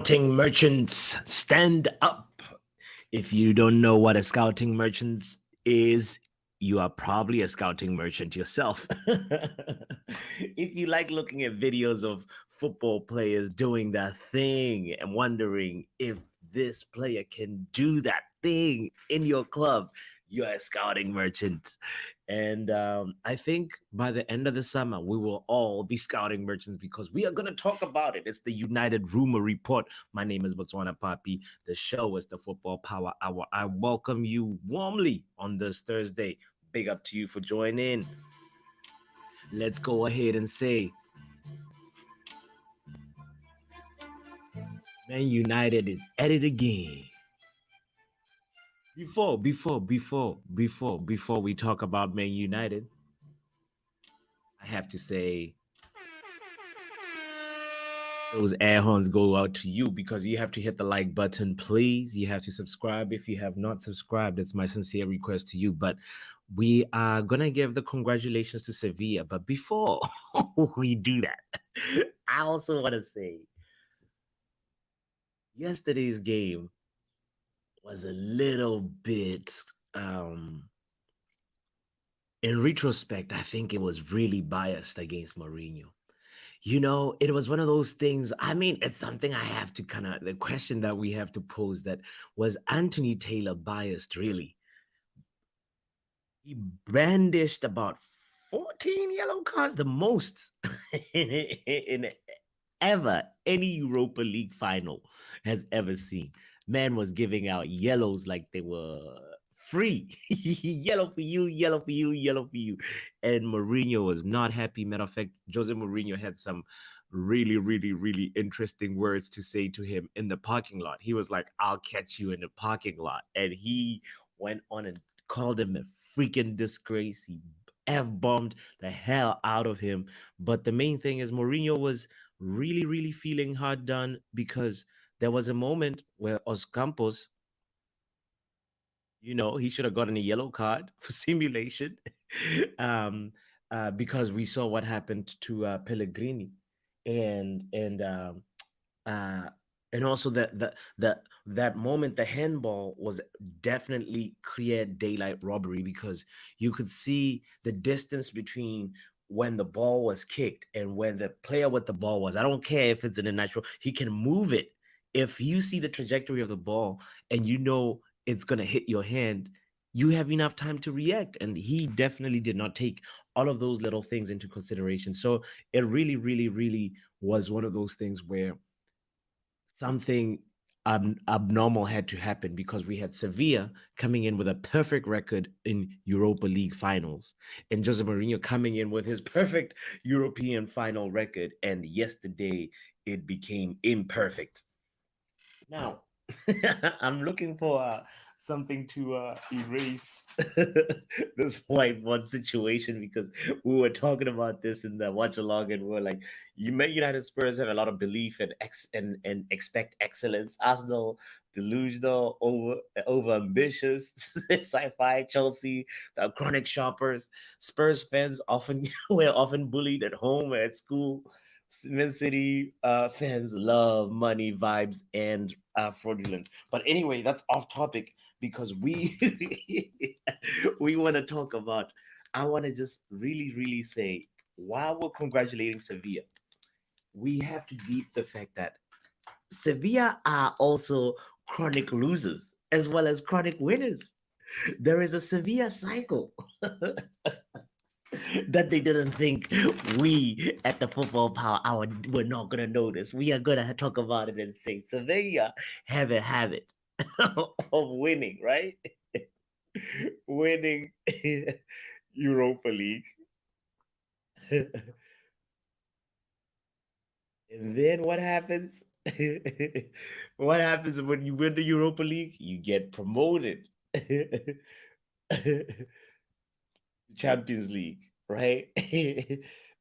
Scouting merchants, stand up. If you don't know what a scouting merchant is, you are probably a scouting merchant yourself. If you like looking at videos of football players doing that thing and wondering if this player can do that thing in your club, you're a scouting merchant. And I think by the end of the summer, we will all be scouting merchants because we are going to talk about it. It's the United Rumor Report. My name is Botswanapapi. The show is the Football Power Hour. I welcome you warmly on this Thursday. Big up to you for joining in. Let's go ahead and say Man United is at it again. Before we talk about Man United, I have to say those air horns go out to you because you have to hit the like button, please. You have to subscribe if you have not subscribed. It's my sincere request to you. But we are going to give the congratulations to Sevilla. But before we do that, I also want to say yesterday's game was a little bit, in retrospect, I think it was really biased against Mourinho. You know, it was one of those things. I mean, it's something I have to the question that we have to pose, that was Anthony Taylor biased, really? He brandished about 14 yellow cards, the most in ever any Europa League final has ever seen. Man was giving out yellows like they were free. Yellow for you, yellow for you, yellow for you. And Mourinho was not happy. Matter of fact, Jose Mourinho had some really interesting words to say to him in the parking lot. He was like, I'll catch you in the parking lot. And he went on and called him a freaking disgrace. He F-bombed the hell out of him. But the main thing is Mourinho was really feeling hard done because there was a moment where Campos, you know, he should have gotten a yellow card for simulation, because we saw what happened to Pellegrini, and also that moment, the handball was definitely clear daylight robbery because you could see the distance between when the ball was kicked and when the player with the ball was. I don't care if it's in a natural, he can move it. If you see the trajectory of the ball and you know it's going to hit your hand, you have enough time to react. And he definitely did not take all of those little things into consideration. So it really was one of those things where something abnormal had to happen, because we had Sevilla coming in with a perfect record in Europa League finals and Jose Mourinho coming in with his perfect European final record. And yesterday it became imperfect. Now, I'm looking for something to erase this whiteboard situation, because we were talking about this in the watch along, and we are like, United Spurs have a lot of belief and expect excellence. Arsenal delusional, over ambitious, sci-fi. Chelsea, the chronic shoppers. Spurs fans were often bullied at home or at school. Mancity fans love money, vibes, and fraudulent. But anyway, that's off topic because we we want to talk about. I want to just really say, while we're congratulating Sevilla, we have to deep the fact that Sevilla are also chronic losers as well as chronic winners. There is a Sevilla cycle that they didn't think we at the Football Power Hour were not going to notice. We are going to talk about it and say Sevilla have a habit of winning, right? Winning Europa League. And then what happens? What happens when you win the Europa League? You get promoted. Champions League, right?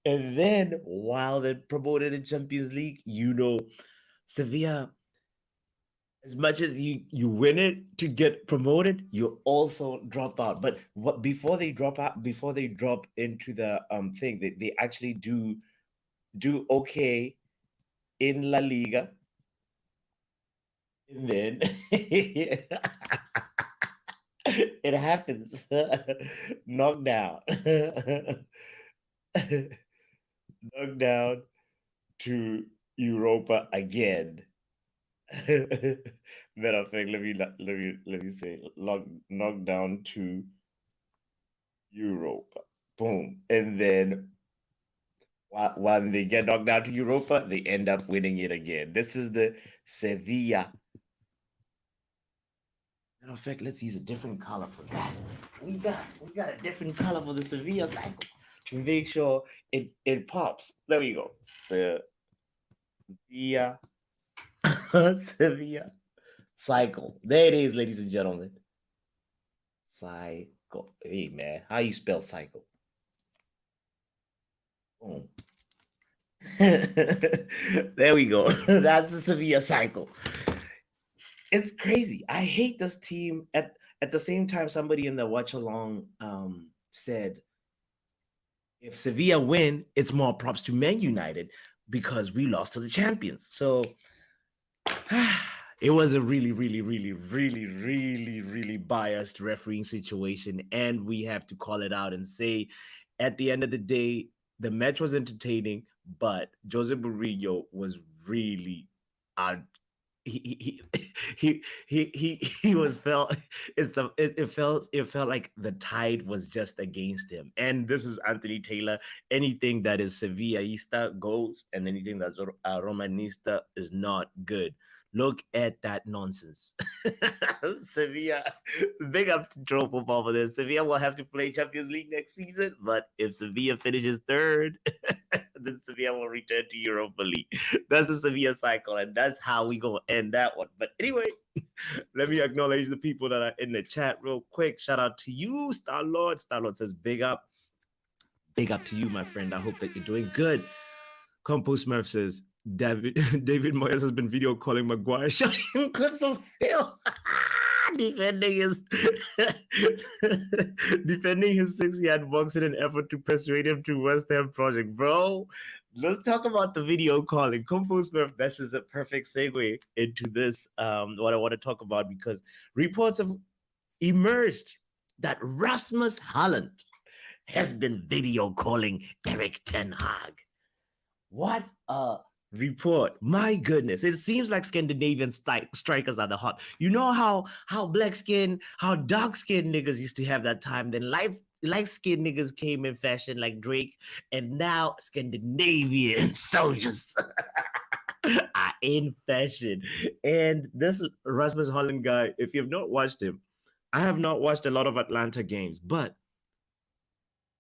And then while they're promoted in Champions League, you know, Sevilla, as much as you win it to get promoted, you also drop out. But what before they drop out, before they drop into the thing, they actually do okay in La Liga. And then it happens. Knockdown. Knockdown to Europa again. Matter of fact, let me say knockdown to Europa. Boom. And then when they get knocked down to Europa, they end up winning it again. This is the Sevilla. Matter of fact, let's use a different color for that. We got a different color for the Sevilla cycle to make sure it pops. There we go. Sevilla Sevilla cycle. There it is, ladies and gentlemen. Cycle. Hey man, how you spell cycle? Boom. There we go. That's the Sevilla cycle. It's crazy. I hate this team. At the same time, somebody in the watch along said, if Sevilla win, it's more props to Man United because we lost to the champions. So it was a really, really, really, really, really, really biased refereeing situation. And we have to call it out and say, at the end of the day, the match was entertaining, but Jose Mourinho was really out. He he was felt it felt like the tide was just against him. And this is Anthony Taylor. Anything that is Sevillista goes, and anything that's Romanista is not good. Look at that nonsense. Sevilla, big up to Joe Football for this. Sevilla will have to play Champions League next season, but if Sevilla finishes third, then Sevilla will return to Europa League. That's the Sevilla cycle, and that's how we gonna end that one. But anyway, let me acknowledge the people that are in the chat real quick. Shout out to you, Star Lord. Star Lord says, "Big up, big up to you, my friend. I hope that you're doing good." Compost Smurf says, David Moyes has been video calling Maguire, showing him clips of Phil defending his defending his 6-yard box in an effort to persuade him to West Ham project. Bro, let's talk about the video calling. Compost Smurf, this is a perfect segue into this, what I want to talk about, because reports have emerged that Rasmus Haaland has been video calling eriktenhag. What a report. My goodness. It seems like Scandinavian strikers are the hot. You know how black skin, how dark skinned niggas used to have that time. Then light skinned niggas came in fashion like Drake, and now Scandinavian soldiers are in fashion. And this Rasmus Haaland guy, if you've not watched him, I have not watched a lot of Atlanta games, but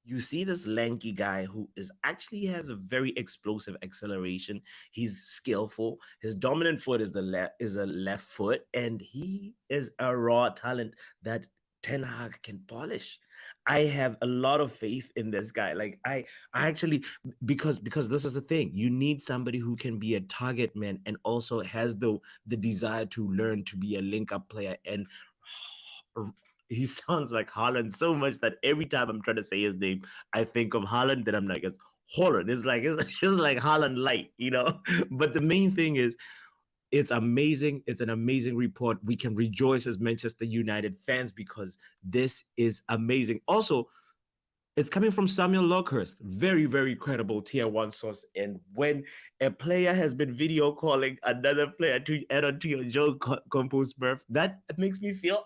you see this lanky guy who is actually has a very explosive acceleration. He's skillful. His dominant foot is a left foot, and he is a raw talent that Ten Hag can polish. I have a lot of faith in this guy. Like I actually, because this is the thing. You need somebody who can be a target man and also has the desire to learn to be a link up player. And he sounds like Haaland so much that every time I'm trying to say his name, I think of Haaland. Then I'm like, it's Holland. It's like Haaland light, you know. But the main thing is, it's amazing. It's an amazing report. We can rejoice as Manchester United fans because this is amazing. Also, it's coming from Samuel Lockhurst, very, very credible tier one source. And when a player has been video calling another player to add on to your joke, Compost Murph, that makes me feel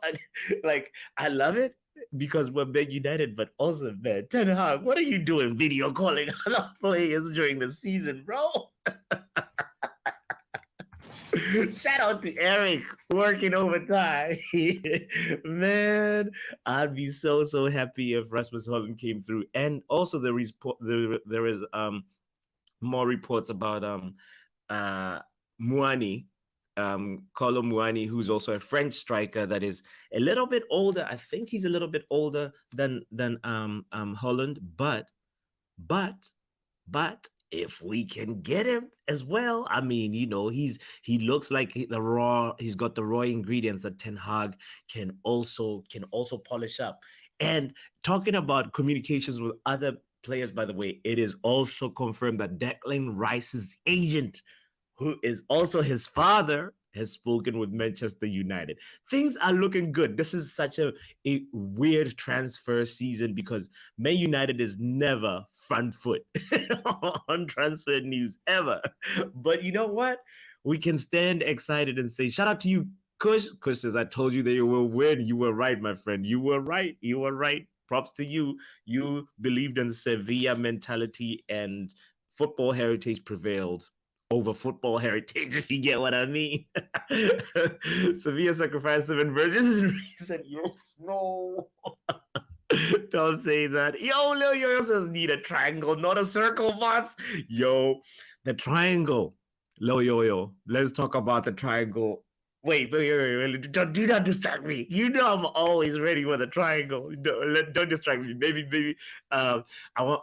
like I love it because we're big United, but also, man, Ten Hag, what are you doing video calling other players during the season, bro? Shout out to Erik working overtime. Man, I'd be so happy if Rasmus Højlund came through. And also there is more reports about Muani, Kolo Muani, who's also a French striker that is a little bit older. I think he's a little bit older than Højlund, but if we can get him as well, I mean, you know, he looks like he's got the raw ingredients that Ten Hag can also polish up. And talking about communications with other players, by the way, it is also confirmed that Declan Rice's agent, who is also his father, has spoken with Manchester United. Things are looking good. This is such a weird transfer season because Man United is never front foot on transfer news ever. But you know what? We can stand excited and say, shout out to you, Kush. Kush says, I told you they will win. You were right, my friend. You were right. You were right. Props to you. You believed in Sevilla mentality and football heritage prevailed over football heritage, if you get what I mean. Sevilla sacrificed 7 virgins in recent years. No. Don't say that. Yo, Lil Yo says need a triangle, not a circle, bots. Yo, the triangle. Lil Yo, let's talk about the triangle. Wait. Do not distract me. You know I'm always ready for the triangle. Don't distract me. Maybe. I want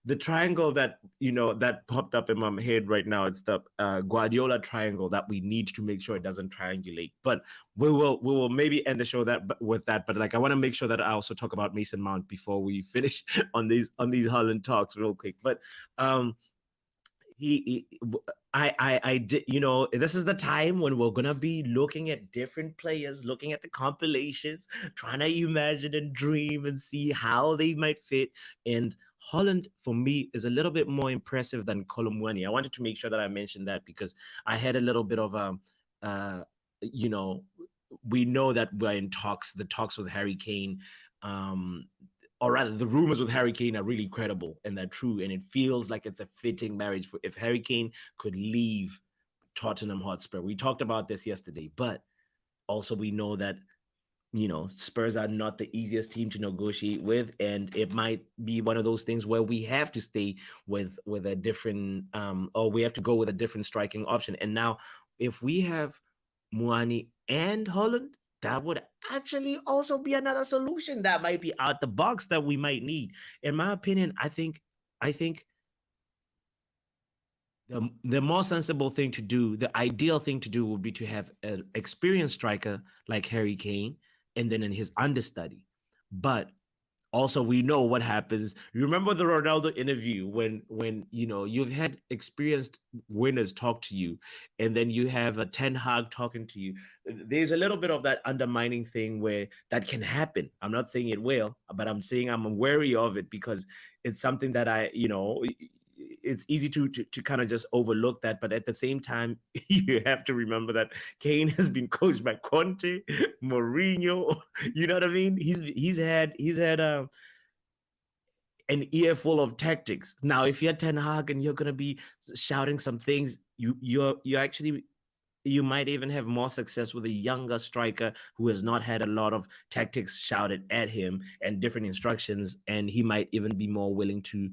the triangle that that popped up in my head right now. It's the Guardiola triangle that we need to make sure it doesn't triangulate. But we will maybe end the show with that. But like I want to make sure that I also talk about Mason Mount before we finish on these Haaland talks real quick. But I did, this is the time when we're gonna be looking at different players, looking at the compilations, trying to imagine and dream and see how they might fit. And Haaland, for me, is a little bit more impressive than Colomwani. I wanted to make sure that I mentioned that because I had a little bit of we know that we're in the talks with Harry Kane. Or rather, the rumors with Harry Kane are really credible and they're true. And it feels like it's a fitting marriage for if Harry Kane could leave Tottenham Hotspur. We talked about this yesterday, but also we know that, Spurs are not the easiest team to negotiate with. And it might be one of those things where we have to stay with a different, or we have to go with a different striking option. And now, if we have Muani and Haaland, that would actually also be another solution that might be out the box that we might need. In my opinion, I think the more sensible thing to do, the ideal thing to do would be to have an experienced striker like Harry Kane and then in his understudy. But also, we know what happens. You remember the Ronaldo interview when you've had experienced winners talk to you, and then you have a Ten Hag talking to you. There's a little bit of that undermining thing where that can happen. I'm not saying it will, but I'm saying I'm wary of it because it's something that it's easy to kind of just overlook that. But at the same time, you have to remember that Kane has been coached by Conte, Mourinho. You know what I mean? He's had an ear full of tactics. Now, if you're Ten Hag and you're gonna be shouting some things, you might even have more success with a younger striker who has not had a lot of tactics shouted at him and different instructions, and he might even be more willing to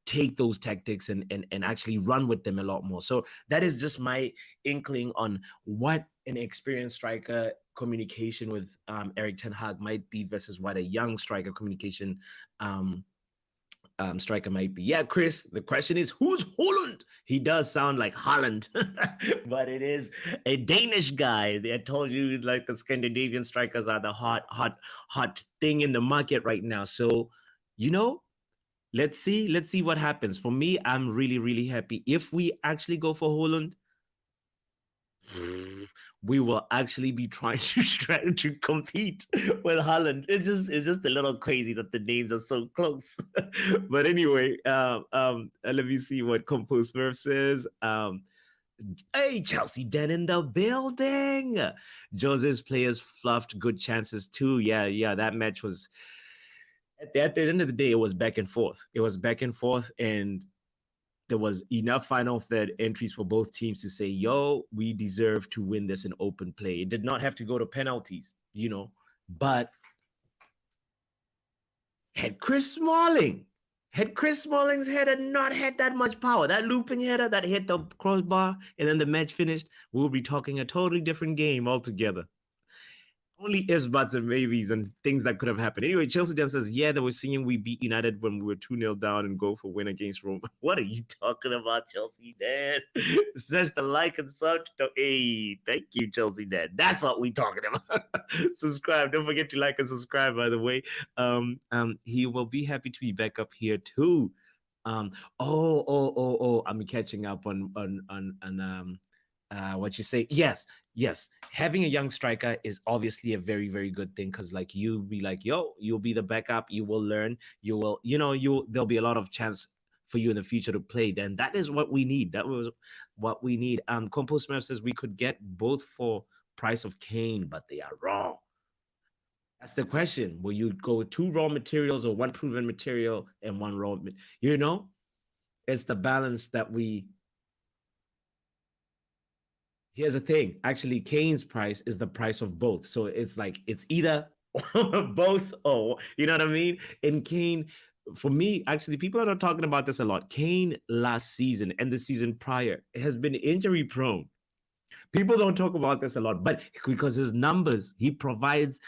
take those tactics and actually run with them a lot more. So that is just my inkling on what an experienced striker communication with Eriktenhag might be versus what a young striker communication striker might be. Yeah, Chris, the question is, who's Højlund? He does sound like Haaland, but it is a Danish guy. They told you like the Scandinavian strikers are the hot thing in the market right now. So, let's see what happens. For me, I'm really, really happy. If we actually go for Højlund, we will actually be trying to compete with Haaland. It's just a little crazy that the names are so close. But anyway, let me see what Compose Smurf says. Hey, Chelsea Den in the building. Jose's players fluffed good chances too. Yeah, that match was at the end of the day, it was back and forth. And there was enough final third entries for both teams to say, yo, we deserve to win this in open play. It did not have to go to penalties, but had Chris Smalling's header not had that much power, that looping header that hit the crossbar and then the match finished, we'll be talking a totally different game altogether. Only ifs, buts, and maybes and things that could have happened. Anyway, Chelsea Dan says, yeah, they were singing We Beat United when we were 2-0 down and go for win against Rome. What are you talking about, Chelsea Dan? Smash the like and sub. Hey, thank you, Chelsea Dan. That's what we talking about. Subscribe. Don't forget to like and subscribe, by the way. He will be happy to be back up here too. I'm catching up on what you say. Yes, having a young striker is obviously a very, very good thing, because like you'll be like, yo, you'll be the backup, you will learn, you will, there'll be a lot of chance for you in the future to play. Then that is what we need. That was what we need. Compost Smurf says we could get both for price of Kane, but they are raw. That's the question. Will you go with two raw materials or one proven material and one raw? It's the balance that we. Here's the thing. Actually, Kane's price is the price of both. So it's like it's either both or, you know what I mean? And Kane, for me, actually, people are not talking about this a lot. Kane last season and the season prior has been injury prone. People don't talk about this a lot, but because his numbers, he provides,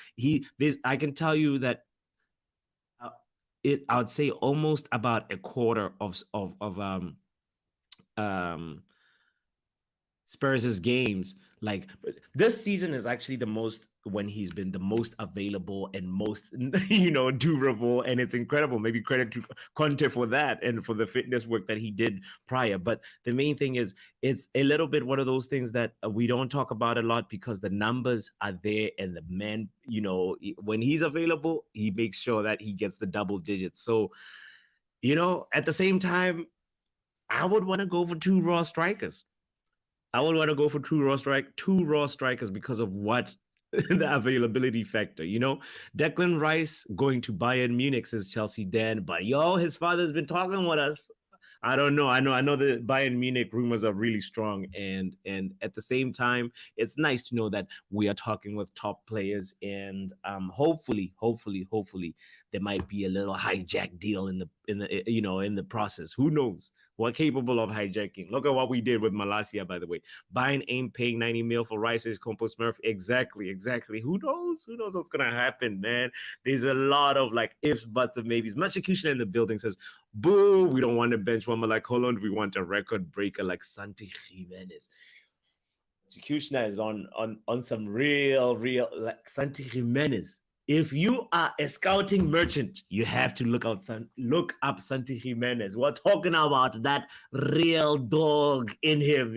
I can tell you that I would say almost about a quarter of Spurs' games. Like this season is actually the most, when he's been the most available and most, durable, and it's incredible. Maybe credit to Conte for that and for the fitness work that he did prior. But the main thing is, it's a little bit one of those things that we don't talk about a lot, because the numbers are there, and the man, when he's available, he makes sure that he gets the double digits. So, at the same time, I would want to go for two raw strikers. I would want to go for two raw strikers because of what the availability factor. Declan Rice going to Bayern Munich, says Chelsea Dan, but his father's been talking with us. I don't know. I know the Bayern Munich rumors are really strong, and at the same time, it's nice to know that we are talking with top players, and hopefully, there might be a little hijack deal in the process. Who knows? We're capable of hijacking. Look at what we did with Malacia, by the way. Bayern ain't paying 90 mil for Rice's Compost Smurf. Exactly. Who knows? Who knows what's gonna happen, man? There's a lot of like ifs, buts, and maybes. Executioner in the building says, boo, we don't want to bench one more like Højlund. We want a record breaker like Santi Jimenez. Executioner is on some real like Santi Jimenez. If you are a scouting merchant, you have to look up Santi Jimenez. We're talking about that real dog in him,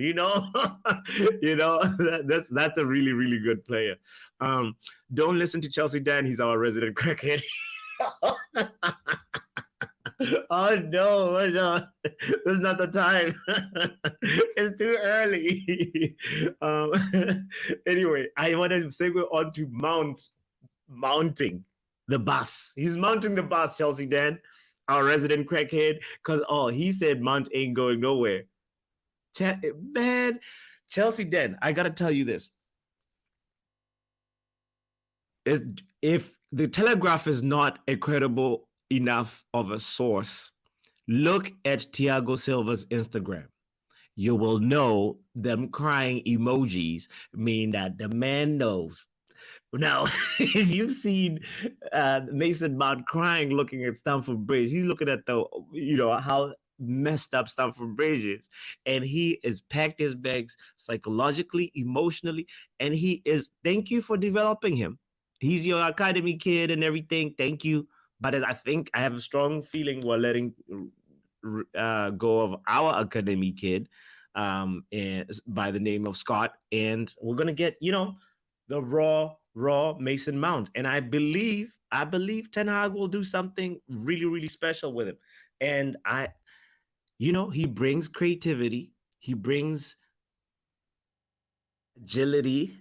that's a really, really good player. Don't listen to Chelsea Dan. He's our resident crackhead. Oh no, that's not the time. It's too early. Anyway, I want to segue on to mounting the bus. He's mounting the bus, Chelsea Dan, our resident crackhead, because he said Mount ain't going nowhere. Man, Chelsea Dan, I gotta tell you this. If the Telegraph is not a credible enough of a source, look at Thiago Silva's Instagram. You will know them crying emojis mean that the man knows. Now, if you've seen Mason Mount crying looking at Stamford Bridge, he's looking at how messed up Stamford Bridge is, and he is packed his bags psychologically, emotionally, and thank you for developing him. He's your academy kid and everything. Thank you. But I think I have a strong feeling we're letting go of our academy kid and by the name of Scott. And we're going to get, the raw Mason Mount. And I believe Ten Hag will do something really, really special with him. And he brings creativity. He brings agility.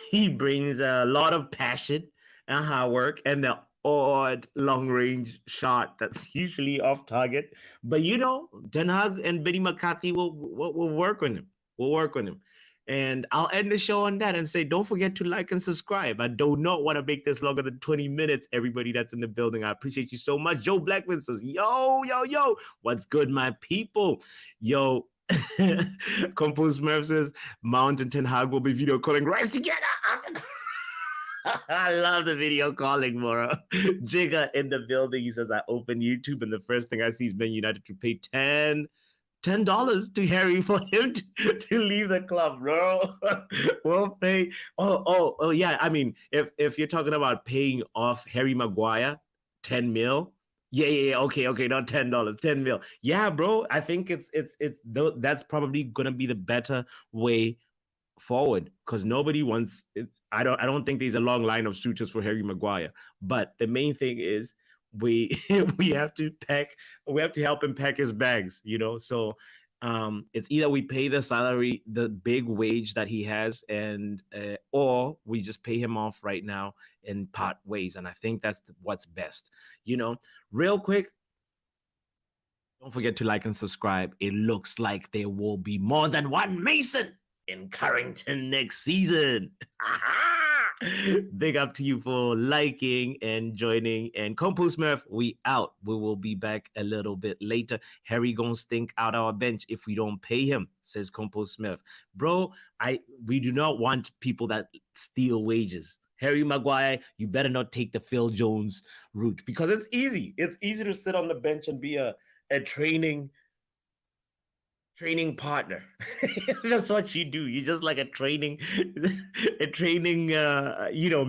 He brings a lot of passion and hard work and the odd long-range shot that's usually off target. But Ten Hag and Benny McCarthy will work on him. We'll work on him. And I'll end the show on that and say, don't forget to like and subscribe. I do not want to make this longer than 20 minutes. Everybody that's in the building, I appreciate you so much. Joe Blackman says, yo, what's good, my people? Yo, Compost Smurf says, Mount and Ten Hag will be video calling right together. I love the video calling, Mora. Jigga in the building. He says, I open YouTube and the first thing I see is Man United to pay $10 to Harry for him to leave the club, bro. We'll pay. Oh, yeah. I mean, if you're talking about paying off Harry Maguire, 10 mil. Yeah. Okay. Not $10, 10 mil. Yeah, bro. I think that's probably gonna be the better way forward because nobody wants it. I don't think there's a long line of suitors for Harry Maguire. But the main thing is we we have to help him pack his bags, So it's either we pay the salary, the big wage that he has, and or we just pay him off right now in part ways. And I think that's what's best. Real quick, don't forget to like and subscribe. It looks like there will be more than one Mason in Carrington next season. Big up to you for liking and joining. And Compo Smurf, we out. We will be back a little bit later. Harry gonna stink out our bench if we don't pay him, says Compo Smurf. Bro, we do not want people that steal wages. Harry Maguire, you better not take the Phil Jones route because it's easy. It's easy to sit on the bench and be a training partner. That's what you do. You're just like a training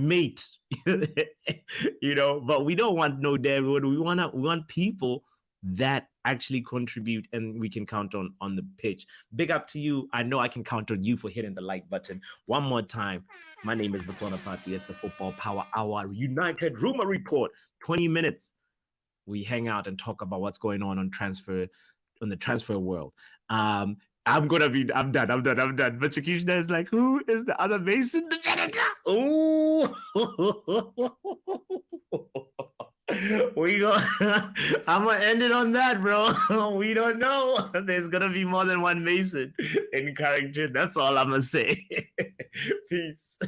mate. But we don't want no Daryl. We want people that actually contribute and we can count on the pitch. Big up to you. I know I can count on you for hitting the like button. One more time. My name is botswanapapi. It's the Football Power Hour United Rumor Report. 20 minutes. We hang out and talk about what's going on the transfer world. I'm done. But Shakishna is like, who is the other Mason? The janitor. Oh, I'm gonna end it on that, bro. We don't know. There's gonna be more than one Mason in Carrington. That's all I'm gonna say. Peace.